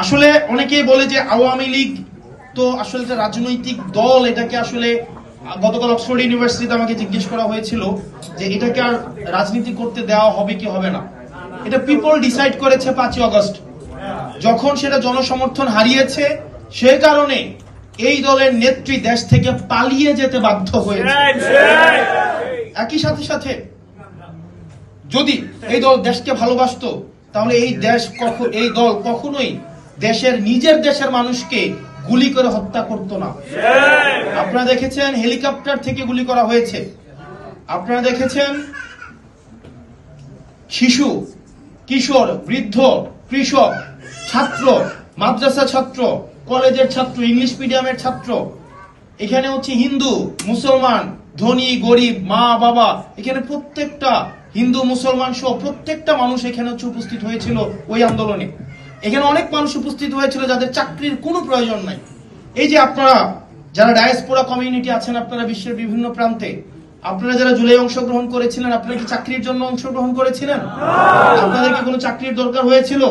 আসলে অনেকেই বলে যে আওয়ামী লীগ তো আসলে একটা রাজনৈতিক দল, এটাকে আসলে গতকাল অক্সফোর্ড ইউনিভার্সিটিতে আমাকে জিজ্ঞেস করা হয়েছিল যে এটাকে আর রাজনীতি করতে দেওয়া হবে কি হবে না। এটা পিপল ডিসাইড করেছে 5ই আগস্ট, যখন সেটা জনসমর্থন হারিয়েছে, সে কারণে এই দলের নেত্রী দেশ থেকে পালিয়ে যেতে বাধ্য হয়েছে। একই সাথে সাথে যদি এই দল দেশকে ভালোবাসতো, তাহলে এই দল কখনোই নিজের দেশের মানুষকে গুলি করে হত্যা করত না। আপনারা দেখেছেন হেলিকপ্টার থেকে গুলি করা হয়েছে, আপনারা দেখেছেন শিশু, কিশোর, বৃদ্ধ, কৃষক, ছাত্র, মাদ্রাসা ছাত্র, কলেজের ছাত্র, ইংলিশ মিডিয়ামের ছাত্র, এখানে হচ্ছে হিন্দু, মুসলমান, ধনী, গরিব, মা, বাবা, এখানে প্রত্যেকটা হিন্দু, মুসলমান সহ প্রত্যেকটা মানুষ এখানে হচ্ছে উপস্থিত হয়েছিল ওই আন্দোলনে। এখানে অনেক মানুষ উপস্থিত হয়েছিল যাদের চাকরির কোনো প্রয়োজন নাই। এই যে আপনারা যারা ডায়াসপোরা কমিউনিটি আছেন, আপনারা বিশ্বের বিভিন্ন প্রান্তে, আপনারা যারা জুলাই অংশগ্রহণ করেছিলেন, আপনারা কি চাকরির জন্য অংশগ্রহণ করেছিলেন? আপনাদের কি কোনো চাকরির দরকার হয়েছিল?